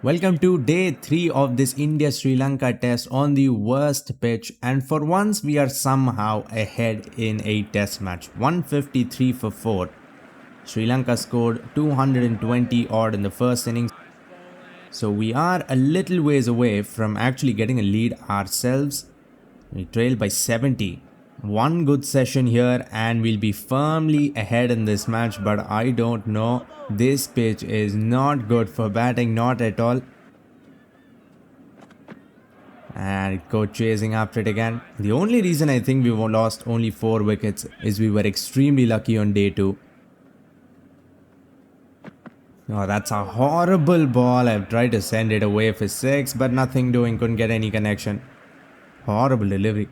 Welcome to day 3 of this India-Sri Lanka test on the worst pitch, and for once we are somehow ahead in a test match. 153 for 4. Sri Lanka scored 220 odd in the first innings. So we are a little ways away from actually getting a lead ourselves. We trail by 70. One good session here and we'll be firmly ahead in this match, but I don't know. This pitch is not good for batting, not at all. And go chasing after it again. The only reason I think we lost only 4 wickets is we were extremely lucky on day 2. Oh, that's a horrible ball. I've tried to send it away for 6, but nothing doing. Couldn't get any connection. Horrible delivery.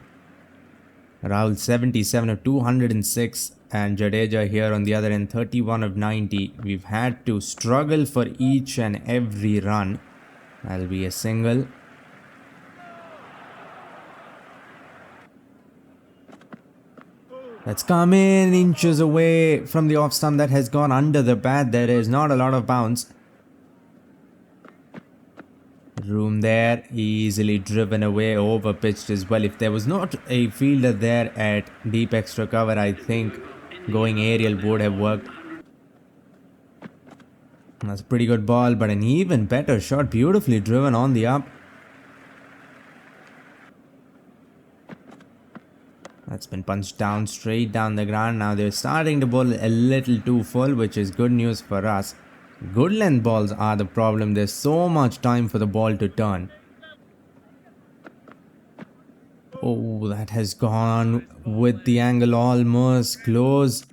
Rahul 77 of 206 and Jadeja here on the other end 31 of 90. We've had to struggle for each and every run. That'll be a single. That's come in inches away from the off stump. That has gone under the bat. There is not a lot of bounce. Room there, easily driven away, over pitched as well. If there was not a fielder there at deep extra cover, I think going aerial would have worked. That's a pretty good ball, but an even better shot, beautifully driven on the up. That's been punched down, straight down the ground. Now they're starting to bowl a little too full, which is good news for us. Good length balls are the problem. There's so much time for the ball to turn. Oh, that has gone with the angle almost close.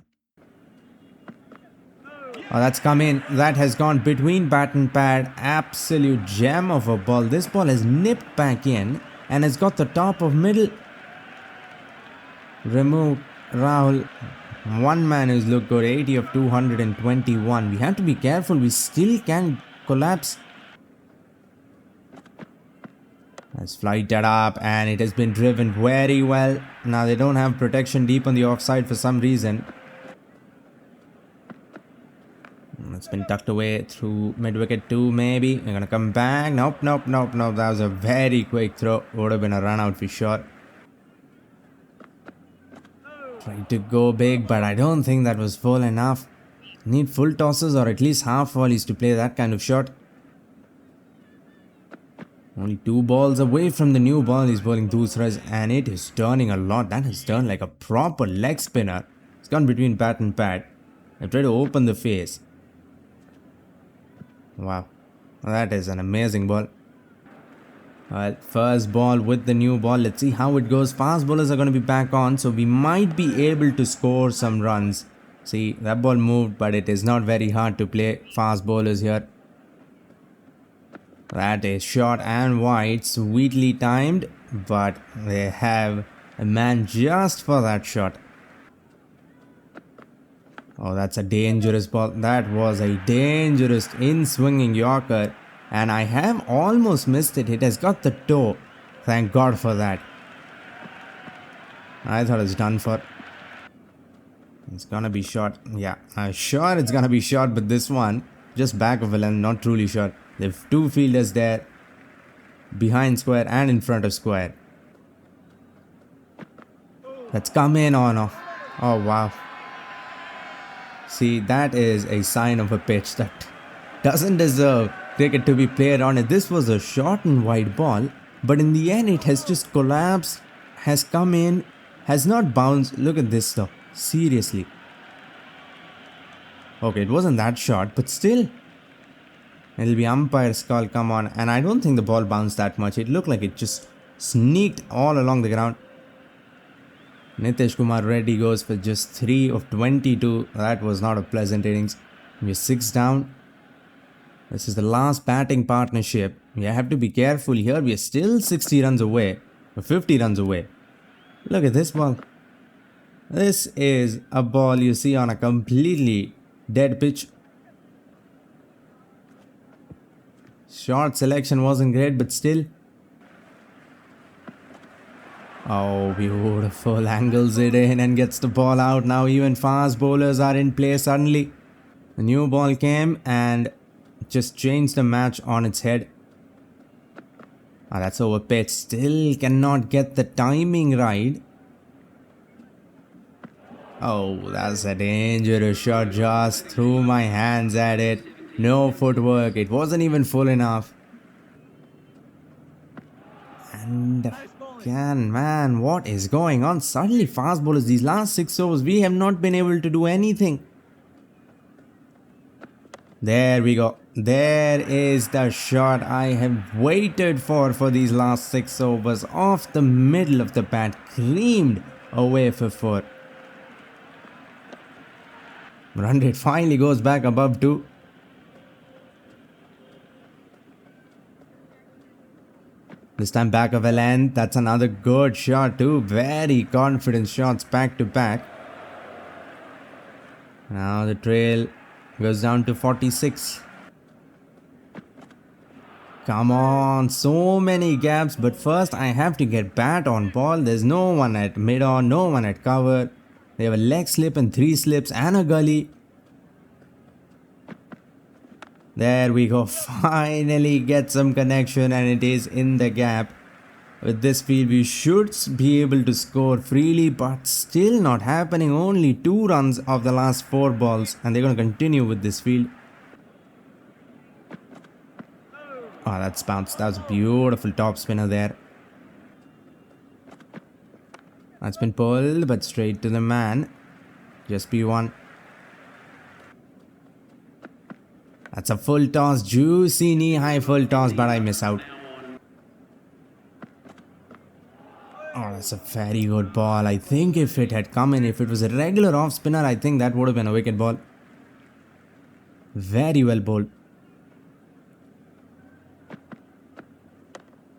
Oh, that's come in. That has gone between bat and pad. Absolute gem of a ball. This ball has nipped back in and has got the top of middle. Remove Rahul. One man who's looked good, 80 of 221. We have to be careful. We still can collapse. Let's flight that up and it has been driven very well. Now they don't have protection deep on the offside for some reason. It's been tucked away through mid-wicket 2 maybe. We're gonna come back. Nope. That was a very quick throw. Would have been a run out for sure. Tried to go big, but I don't think that was full enough. Need full tosses or at least half volleys to play that kind of shot. Only 2 balls away from the new ball. He's bowling doosras and it is turning a lot. That has turned like a proper leg spinner. It's gone between bat and pad. I've tried to open the face. Wow, that is an amazing ball. Well, first ball with the new ball. Let's see how it goes. Fast bowlers are going to be back on, so we might be able to score some runs. See, that ball moved, but it is not very hard to play fast bowlers here. That is short and wide, sweetly timed, but they have a man just for that shot. Oh, that's a dangerous ball. That was a dangerous in-swinging Yorker. And I have almost missed it. It has got the toe. Thank God for that. I thought it's done for. It's gonna be short. Yeah, I'm sure it's gonna be short, but this one, just back of a length, not truly short. There are 2 fielders there. Behind square and in front of square. Let's come in on off. Oh, wow. See, that is a sign of a pitch that doesn't deserve cricket to be played on it. This was a short and wide ball, but in the end it has just collapsed, has come in, has not bounced. Look at this stuff. Seriously. Okay, it wasn't that short, but still. It'll be umpire's call, come on. And I don't think the ball bounced that much. It looked like it just sneaked all along the ground. Nitish Kumar Reddy goes for just 3 of 22. That was not a pleasant innings. We're 6 down. This is the last batting partnership. We have to be careful here. We are still 60 runs away. Or 50 runs away. Look at this ball. This is a ball you see on a completely dead pitch. Short selection wasn't great, but still. Oh, beautiful. Angles it in and gets the ball out. Now even fast bowlers are in play suddenly. The new ball came and just changed the match on its head. That's overpitched. Still cannot get the timing right. Oh, that's a dangerous shot. Just threw my hands at it. No footwork. It wasn't even full enough. And again, man, what is going on? Suddenly fast bowlers. These last 6 overs, we have not been able to do anything. There we go. There is the shot I have waited for these last 6 overs. Off the middle of the bat. Creamed away for 4. Run rate finally goes back above 2. This time back of a length. That's another good shot too. Very confident shots back to back. Now the trail goes down to 46. Come on, so many gaps. But first I have to get bat on ball. There's no one at mid-on, no one at cover. They have a leg slip and 3 slips and a gully. There we go. Finally get some connection and it is in the gap. With this field we should be able to score freely, but still not happening. Only 2 runs of the last 4 balls and they're going to continue with this field. Oh, that's bounced. That was a beautiful top spinner there. That's been pulled, but straight to the man. Just P1. That's a full toss. Juicy knee-high full toss, but I miss out. Oh, that's a very good ball. I think if it had come in, if it was a regular off-spinner, I think that would have been a wicket ball. Very well bowled.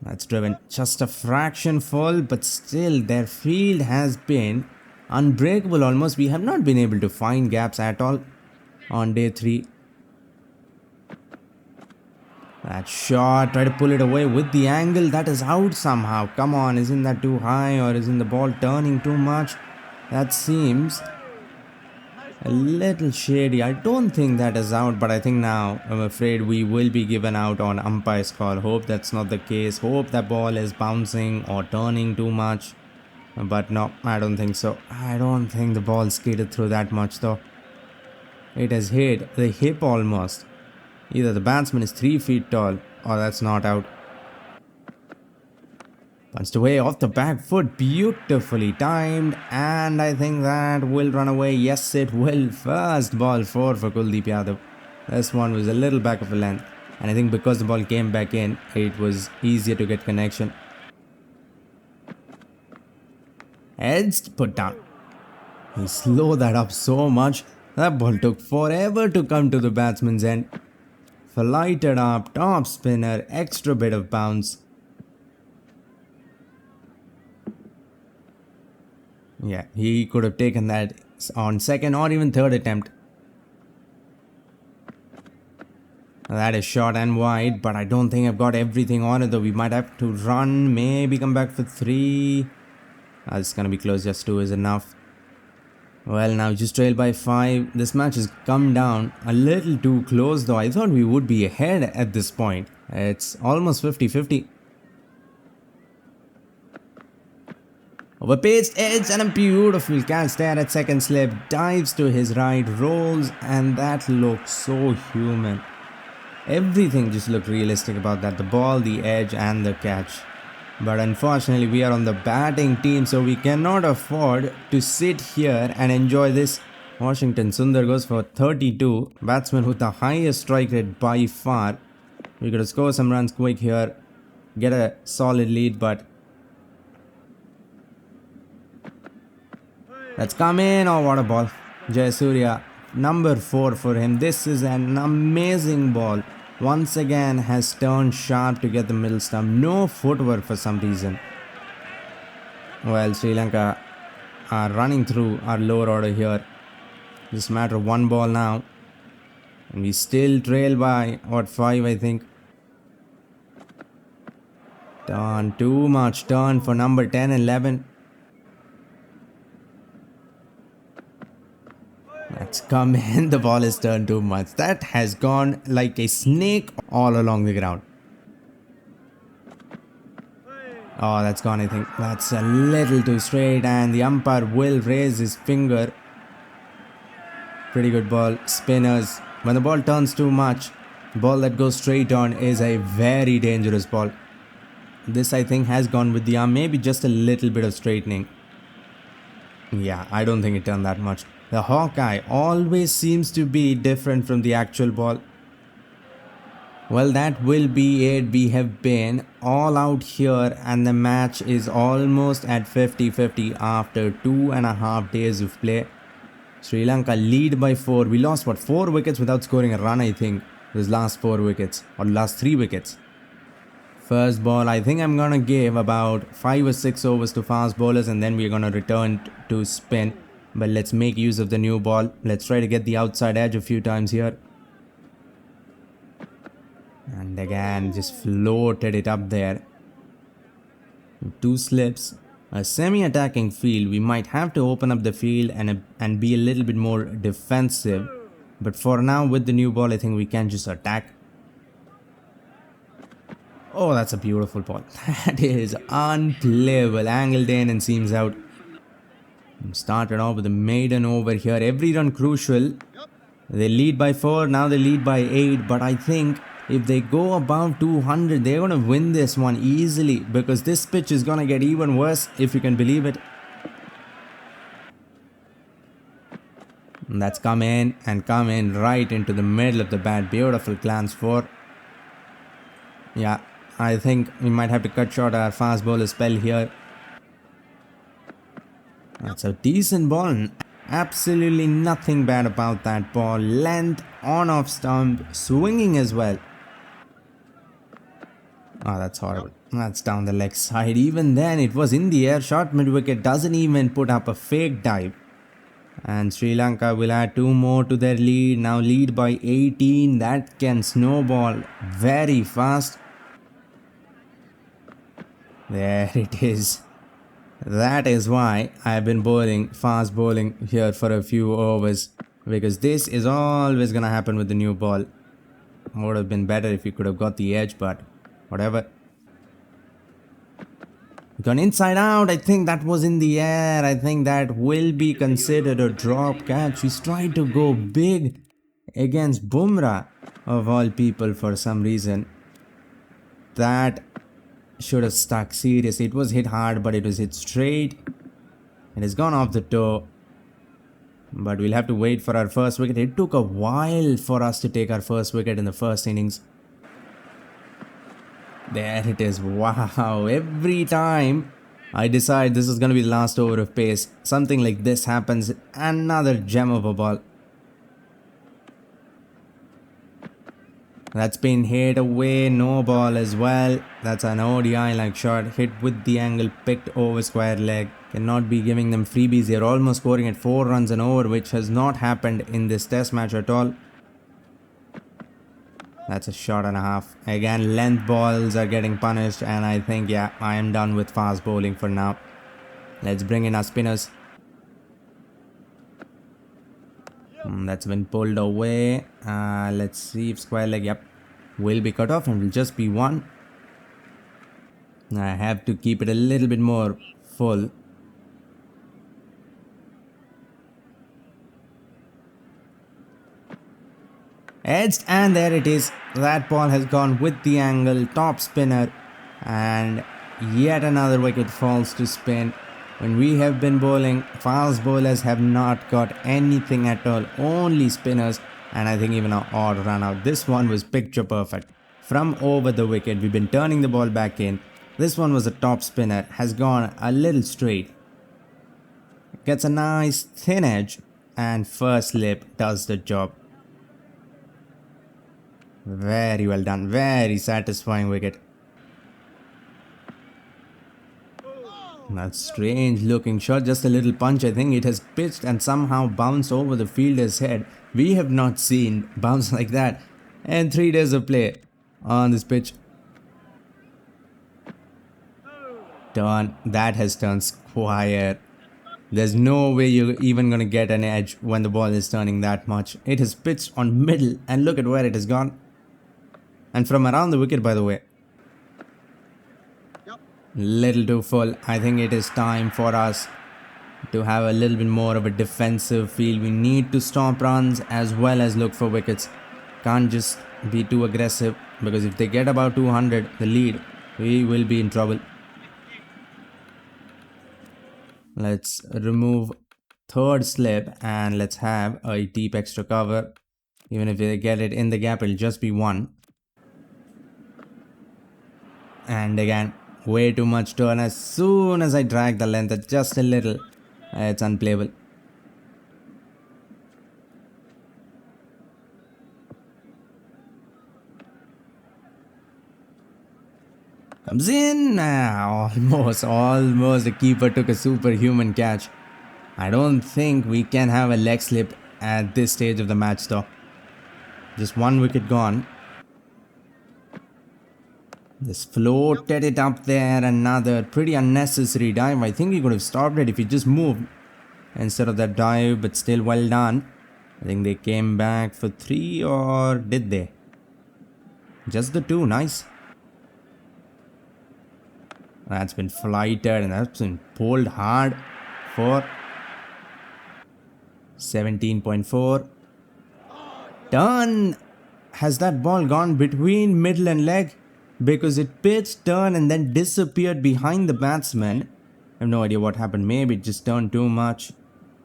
That's driven just a fraction full, but still their field has been unbreakable almost. We have not been able to find gaps at all on day 3. That shot, try to pull it away with the angle. That is out somehow. Come on, isn't that too high or isn't the ball turning too much? That seems a little shady. I don't think that is out, but I think now I'm afraid we will be given out on umpire's call. Hope that's not the case. Hope the ball is bouncing or turning too much. But no, I don't think so. I don't think the ball skated through that much though. It has hit the hip almost. Either the batsman is 3 feet tall or that's not out. Punched away off the back foot, beautifully timed, and I think that will run away. Yes, it will. First ball 4 for Kuldeep Yadav. This one was a little back of a length, and I think because the ball came back in, it was easier to get connection. Edged, put down. He slowed that up so much. That ball took forever to come to the batsman's end. Flighted up, top spinner, extra bit of bounce. Yeah, he could have taken that on second or even third attempt. That is short and wide, but I don't think I've got everything on it though. We might have to run, maybe come back for 3. It's gonna be close, just 2 is enough. Well, now just trail by 5. This match has come down a little too close though. I thought we would be ahead at this point. It's almost 50-50. Overpaced edge and a beautiful catch there at second slip. Dives to his right, rolls, and that looks so human. Everything just looked realistic about that. The ball, the edge, and the catch. But unfortunately, we are on the batting team, so we cannot afford to sit here and enjoy this. Washington Sundar goes for 32. Batsman with the highest strike rate by far. We got to score some runs quick here. Get a solid lead, but let's come in. Oh, what a ball. Jayasuriya, number 4 for him. This is an amazing ball. Once again has turned sharp to get the middle stump. No footwork for some reason. Well, Sri Lanka are running through our lower order here. Just a matter of 1 ball now. And we still trail by, what, 5 I think. Turn, too much turn for number 10 and 11. That's come in. The ball is turned too much. That has gone like a snake all along the ground. Oh, that's gone, I think. That's a little too straight, and the umpire will raise his finger. Pretty good ball. Spinners. When the ball turns too much, ball that goes straight on is a very dangerous ball. This, I think, has gone with the arm. Maybe just a little bit of straightening. Yeah, I don't think it turned that much. The Hawkeye always seems to be different from the actual ball. Well, that will be it. We have been all out here, and the match is almost at 50-50 after 2.5 days of play. Sri Lanka lead by 4. We lost, what, 4 wickets without scoring a run, I think. Those last 4 wickets, or last 3 wickets. First ball, I think I'm gonna give about 5 or 6 overs to fast bowlers, and then we're gonna return to spin. But let's make use of the new ball. Let's try to get the outside edge a few times here. And again, just floated it up there. 2 slips. A semi-attacking field. We might have to open up the field and be a little bit more defensive. But for now, with the new ball, I think we can just attack. Oh, that's a beautiful ball. That is unplayable. Angled in and seams out. Started off with a maiden over here. Every run crucial. They lead by 4. Now they lead by 8. But I think if they go above 200, they're going to win this one easily. Because this pitch is going to get even worse, if you can believe it. And that's come in right into the middle of the bat. Beautiful glance for. Yeah, I think we might have to cut short our fast bowler spell here. That's a decent ball. Absolutely nothing bad about that ball. Length, on off stump, swinging as well. Oh, that's horrible. That's down the leg side. Even then, it was in the air. Short mid wicket, doesn't even put up a fake dive. And Sri Lanka will add 2 more to their lead. Now lead by 18. That can snowball very fast. There it is. That is why I've been fast bowling here for a few overs. Because this is always going to happen with the new ball. Would have been better if you could have got the edge, but whatever. Gone inside out. I think that was in the air. I think that will be considered a drop catch. He's trying to go big against Bumrah of all people for some reason. That should have stuck. Seriously, it was hit hard, but it was hit straight. It has gone off the toe. But we'll have to wait for our first wicket. It took a while for us to take our first wicket in the first innings. There it is. Wow. Every time I decide this is going to be the last over of pace, something like this happens. Another gem of a ball. That's been hit away. No ball as well. That's an ODI-like shot. Hit with the angle. Picked over square leg. Cannot be giving them freebies. They're almost scoring at 4 runs an over, which has not happened in this test match at all. That's a shot and a half. Again, length balls are getting punished. And I think, yeah, I am done with fast bowling for now. Let's bring in our spinners. That's been pulled away. Let's see if square leg, yep, will be cut off and will just be 1. I have to keep it a little bit more full. Edged, and there it is. That ball has gone with the angle. Top spinner. And yet another wicket falls to spin. When we have been bowling, fast bowlers have not got anything at all. Only spinners. And I think even an odd run out. This one was picture perfect. From over the wicket, we've been turning the ball back in. This one was a top spinner. Has gone a little straight. Gets a nice thin edge. And first slip does the job. Very well done. Very satisfying wicket. That's strange looking shot. Just a little punch. I think it has pitched and somehow bounced over the fielder's head. We have not seen bounce like that. And 3 days of play on this pitch. That has turned square. There's no way you're even gonna get an edge when the ball is turning that much. It is pitched on middle and look at where it has gone. And from around the wicket, by the way. Little too full. I think it is time for us to have a little bit more of a defensive feel. We need to stop runs as well as look for wickets. Can't just be too aggressive, because if they get about 200, the lead, we will be in trouble. Let's remove third slip and let's have a deep extra cover. Even if they get it in the gap, it'll just be one. And again, way too much turn. As soon as I drag the length just a little, it's unplayable. Comes in. Almost the keeper took a superhuman catch. I don't think we can have a leg slip at this stage of the match though. Just one wicket gone. Just floated it up there. Another pretty unnecessary dive. I think he could have stopped it if he just moved instead of that dive, but still well done. I think they came back for 3, or did they? Just the 2. Nice. That's been flighted and that's been pulled hard for 17.4. Turn. Has that ball gone between middle and leg? Because it pitched, turned and then disappeared behind the batsman. I have no idea what happened. Maybe it just turned too much.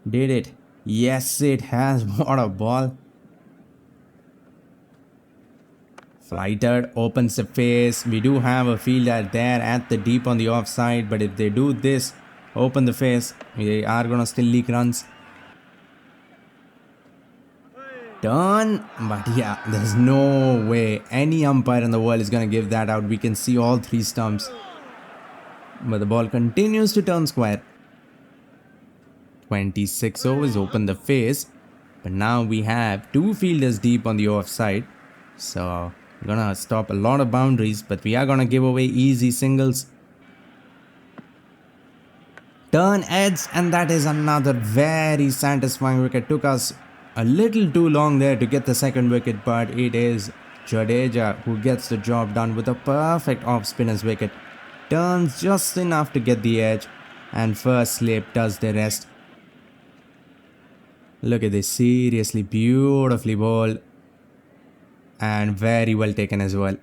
Did it? Yes, it has. What a ball. Flighted, opens the face. We do have a fielder there at the deep on the offside, but if they do this, open the face, we are gonna still leak runs. Turn, but yeah, there's no way any umpire in the world is gonna give that out. We can see all 3 stumps, but the ball continues to turn square. 26 overs, open the face, but now we have 2 fielders deep on the offside, so we're gonna stop a lot of boundaries, but we are gonna give away easy singles. Turn edge, and that is another very satisfying wicket. Took us a little too long there to get the second wicket, but it is Jadeja who gets the job done with a perfect off-spinner's wicket. Turns just enough to get the edge, and first slip does the rest. Look at this, seriously beautifully bowled. And very well taken as well.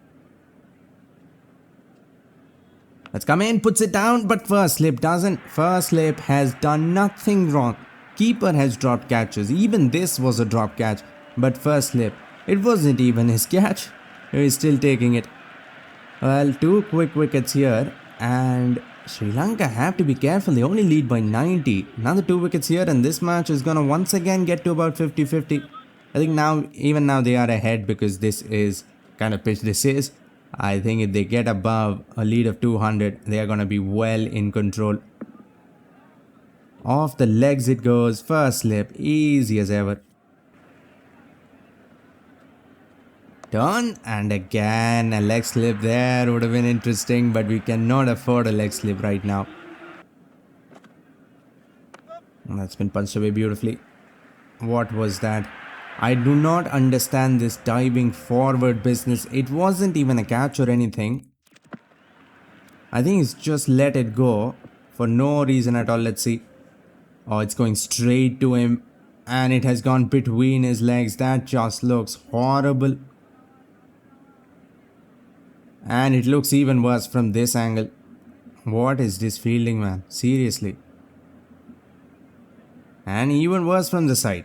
Let's come in, puts it down, but first slip doesn't. First slip has done nothing wrong. Keeper has dropped catches. Even this was a drop catch. But first slip, it wasn't even his catch. He's still taking it. Well, 2 quick wickets here. And Sri Lanka have to be careful. They only lead by 90. Another 2 wickets here, and this match is gonna once again get to about 50-50. I think even now they are ahead because this is kind of pitch this is. I think if they get above a lead of 200, they are going to be well in control. Off the legs it goes. First slip, easy as ever. Turn, and again a leg slip there would have been interesting, but we cannot afford a leg slip right now. That's been punched away beautifully. What was that? I do not understand this diving forward business. It wasn't even a catch or anything. I think he's just let it go for no reason at all. Let's see. Oh, it's going straight to him and it has gone between his legs. That just looks horrible. And it looks even worse from this angle. What is this fielding, man? Seriously. And even worse from the side.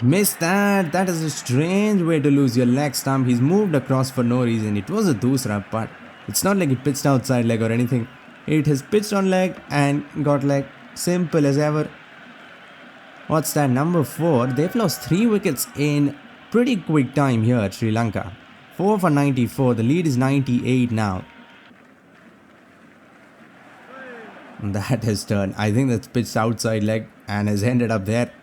Missed that. That is a strange way to lose your leg stump. He's moved across for no reason. It was a doosra, but it's not like it pitched outside leg or anything. It has pitched on leg and got leg. Simple as ever. What's that? Number 4. They've lost 3 wickets in pretty quick time here at Sri Lanka. 4 for 94. The lead is 98 now. That has turned. I think that's pitched outside leg and has ended up there.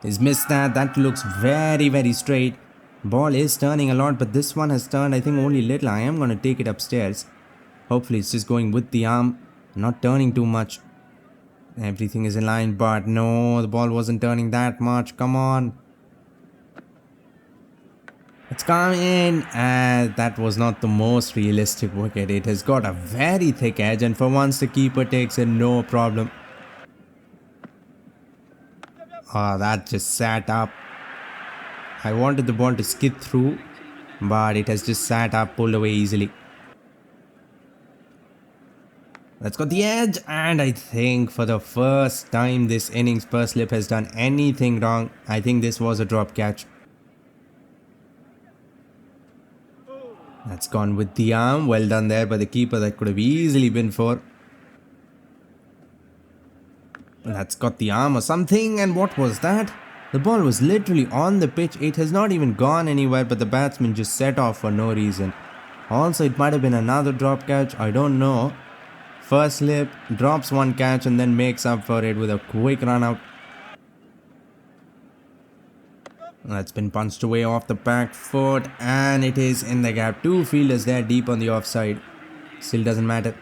He's missed that. That looks very, very straight. Ball is turning a lot, but this one has turned, I think, only little. I am going to take it upstairs. Hopefully it's just going with the arm, not turning too much. Everything is in line, but no, the ball wasn't turning that much. Come on. It's come in, and that was not the most realistic wicket. It has got a very thick edge, and for once the keeper takes it, no problem. Oh, that just sat up. I wanted the ball to skid through, but it has just sat up, pulled away easily. That's got the edge, and I think for the first time this innings, Slip has done anything wrong. I think this was a drop catch. That's gone with the arm. Well done there by the keeper. That could have easily been 4. That's got the arm or something. And what was that? The ball was literally on the pitch. It has not even gone anywhere, but the batsman just set off for no reason. Also, it might have been another drop catch. I don't know. Slip drops one catch and then makes up for it with a quick run out. That's been punched away off the back foot, and it is in the gap. 2 fielders there deep on the offside. Still doesn't matter.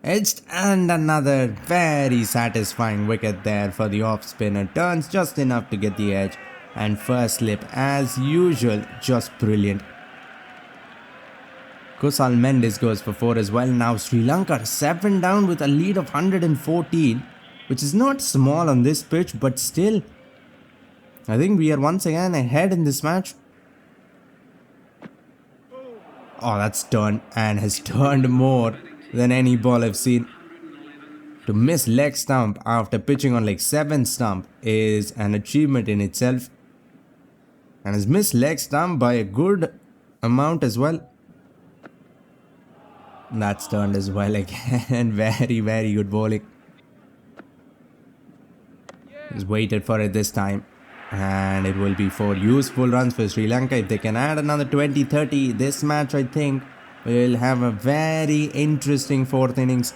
Edged, and another very satisfying wicket there for the off spinner. Turns just enough to get the edge, and Slip, as usual, just brilliant. Kusal Mendes goes for 4 as well. Now Sri Lanka 7 down with a lead of 114. Which is not small on this pitch, but still, I think we are once again ahead in this match. Oh, that's turned, and has turned more than any ball I've seen. To miss leg stump after pitching on like 7 stump is an achievement in itself. And has missed leg stump by a good amount as well. That's turned as well again. Very, very good bowling. Just waited for it this time, and it will be 4 useful runs for Sri Lanka. If they can add another 20-30, this match I think will have a very interesting 4th innings.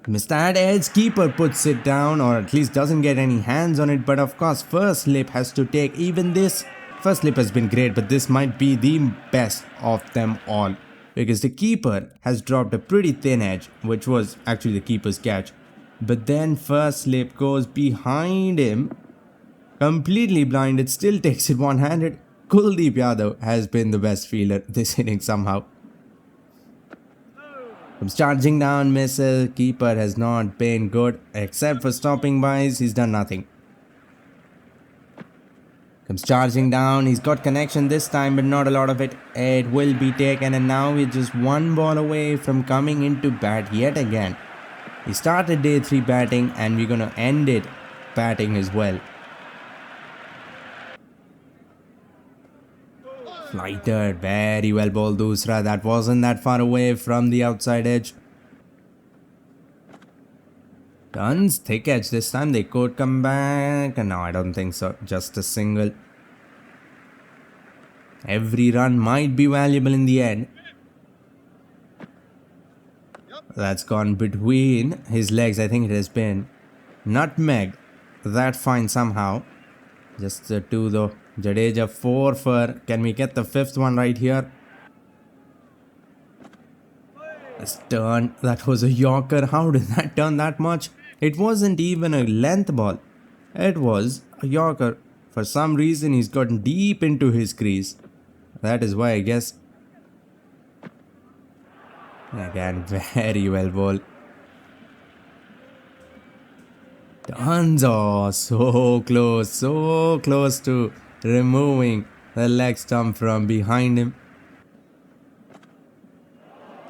Mr. Edge keeper puts it down, or at least doesn't get any hands on it, but of course Slip has to take even this. Slip has been great, but this might be the best of them all, because the keeper has dropped a pretty thin edge, which was actually the keeper's catch. But then Slip goes behind him, completely blinded, still takes it one-handed. Kuldeep Yadav has been the best fielder this inning somehow. Comes charging down, misses. Keeper has not been good, except for stopping bys, he's done nothing. Comes charging down, he's got connection this time, but not a lot of it. It will be taken, and now we're just 1 ball away from coming into bat yet again. He started day 3 batting, and we're going to end it batting as well. Flighted, very well bowled Dusra. That wasn't that far away from the outside edge. Tons, thick edge this time. They could come back. No, I don't think so. Just a single. Every run might be valuable in the end. That's gone between his legs. I think it has been nutmeg. That fine somehow. Just the 2 though. Jadeja 4 for. Can we get the 5th one right here? It's turned. That was a Yorker. How did that turn that much? It wasn't even a length ball. It was a Yorker. For some reason he's gotten deep into his crease. That is why I guess. Again, very well bowled. Tons. Oh, so close to removing the leg stump from behind him.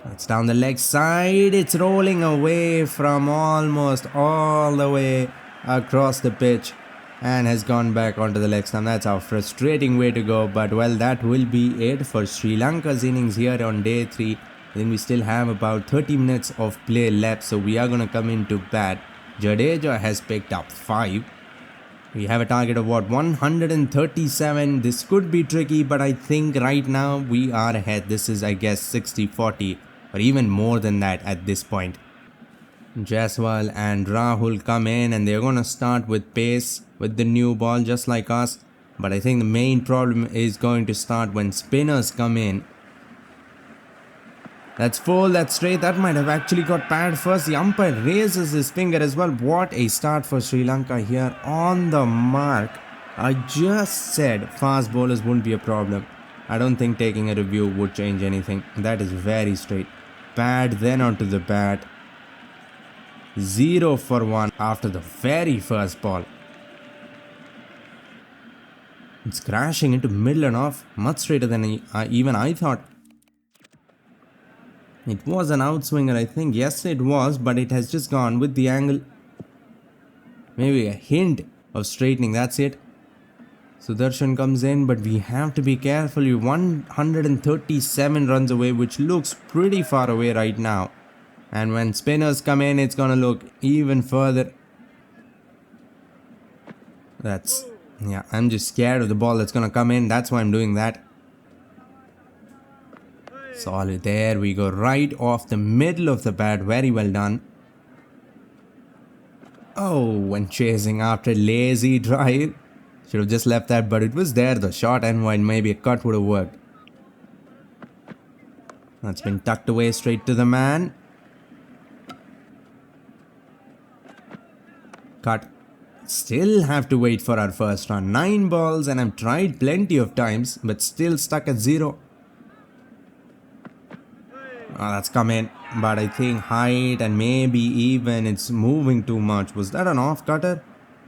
That's down the leg side. It's rolling away from almost all the way across the pitch and has gone back onto the leg stump. That's a frustrating way to go, but well, that will be it for Sri Lanka's innings here on day 3. Then we still have about 30 minutes of play left, so we are going to come into bat. Jadeja has picked up 5. We have a target of what, 137. This could be tricky, but I think right now we are ahead. This is, I guess, 60-40 or even more than that at this point. Jaiswal and Rahul come in and they're gonna start with pace with the new ball just like us. But I think the main problem is going to start when spinners come in. That's full, that's straight. That might have actually got paired first. The umpire raises his finger as well. What a start for Sri Lanka here on the mark. I just said fast bowlers wouldn't be a problem. I don't think taking a review would change anything. That is very straight. Pad, then onto the bat. 0 for 1 after the very first ball. It's crashing into middle and off. Much straighter than even I thought. It was an outswinger, I think. Yes, it was, but it has just gone with the angle. Maybe a hint of straightening. That's it. Sudarshan comes in, but we have to be careful. You're 137 runs away, which looks pretty far away right now. And when spinners come in, it's gonna look even further. Yeah, I'm just scared of the ball that's gonna come in. That's why I'm doing that. Solid. There we go. Right off the middle of the bat. Very well done. Oh, when chasing after lazy drive. Should have just left that, but it was there. The short and wide. Maybe a cut would have worked. That's been tucked away straight to the man. Cut. Still have to wait for our first run. 9 balls and I've tried plenty of times, but still stuck at 0. That's come in, but I think height and maybe even it's moving too much. Was that an off cutter?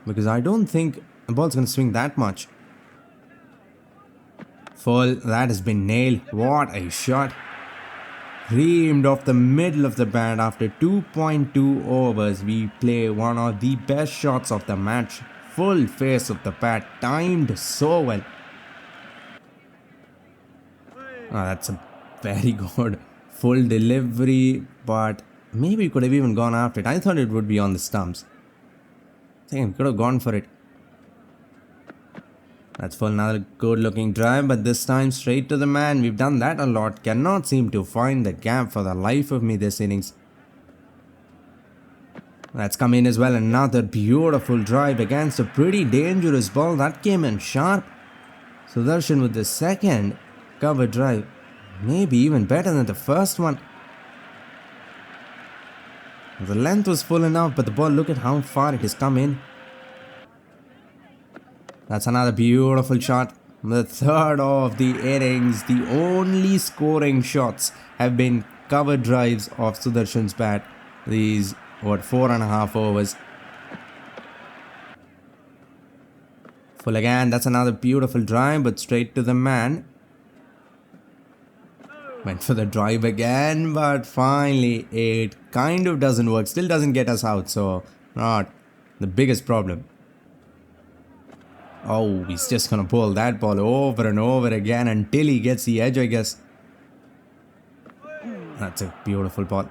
Because I don't think the ball's gonna swing that much. Full, that has been nailed. What a shot. Reamed off the middle of the bat after 2.2 overs. We play one of the best shots of the match. Full face of the bat, timed so well. That's a very good full delivery, but maybe we could have even gone after it. I thought it would be on the stumps. I think we could have gone for it. That's for another good looking drive, but this time straight to the man. We've done that a lot. Cannot seem to find the gap for the life of me this innings. That's come in as well. Another beautiful drive against a pretty dangerous ball. That came in sharp. Sudarshan with the second cover drive. Maybe even better than the first one. The length was full enough, but the ball, look at how far it has come in. That's another beautiful shot. The third of the innings. The only scoring shots have been cover drives of Sudarshan's bat. These, 4.5 overs. Full again. That's another beautiful drive, but straight to the man. Went for the drive again, but finally it kind of doesn't work. Still doesn't get us out, so not the biggest problem. Oh, he's just gonna pull that ball over and over again until he gets the edge, I guess. That's a beautiful ball.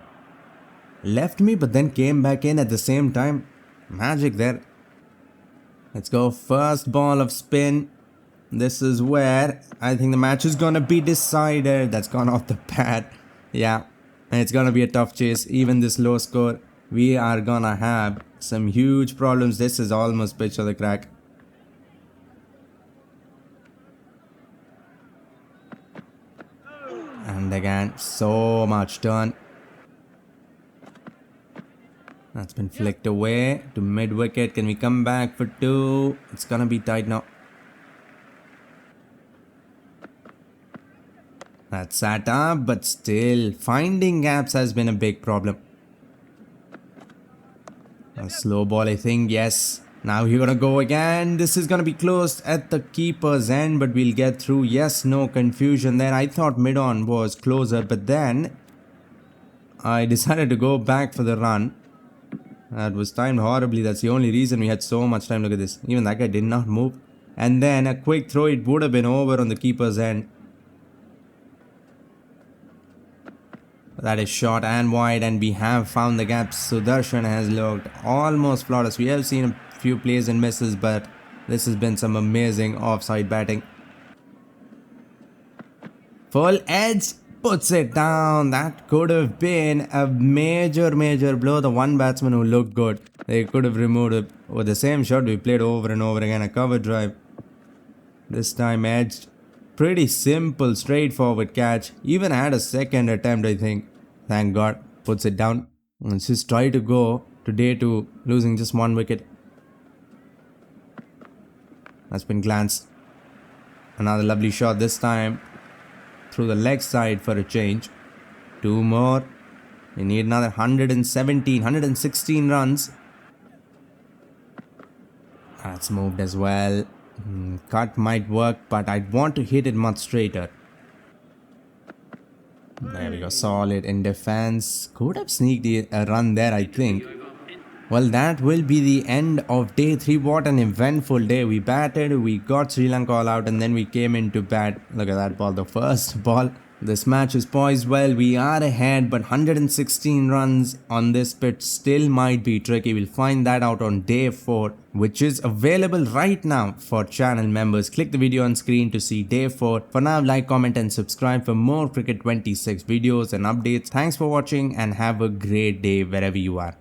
Left me, but then came back in at the same time. Magic there. Let's go. First ball of spin. This is where I think the match is gonna be decided. That's gone off the pad. Yeah, and it's gonna be a tough chase. Even this low score, we are gonna have some huge problems. This is almost pitch of the crack. And again, so much turn. That's been flicked away to mid wicket. Can we come back for 2? It's gonna be tight now. That's sat up, but still finding gaps has been a big problem. A slow ball, I think. Yes. Now we're gonna go again. This is gonna be closed at the keeper's end, but we'll get through. Yes, no confusion there. I thought mid-on was closer, but then I decided to go back for the run. That was timed horribly. That's the only reason we had so much time. Look at this. Even that guy did not move. And then a quick throw. It would have been over on the keeper's end. That is short and wide, and we have found the gaps. Sudarshan has looked almost flawless. We have seen a few plays and misses, but this has been some amazing offside batting. Full edge. puts it down. That could have been a major blow. The one batsman who looked good, they could have removed it with the same shot we played over and over again. A cover drive. This time edged. Pretty simple, straightforward catch. Even had a second attempt, I think. Thank God. Puts it down. Let's just try to go to day 2, losing just 1 wicket. That's been glanced. Another lovely shot this time. Through the leg side for a change. 2 more. We need another 116 runs. That's moved as well. Cut might work, but I'd want to hit it much straighter. There we go. Solid in defense. Could have sneaked a run there, I think. Well, that will be the end of day 3. What an eventful day. We batted, we got Sri Lanka all out, and then we came into bat. Look at that ball, the first ball. This match is poised well. We are ahead, but 116 runs on this pitch still might be tricky. We'll find that out on day 4, which is available right now for channel members. Click the video on screen to see day 4. For now, like, comment and subscribe for more Cricket 26 videos and updates. Thanks for watching and have a great day wherever you are.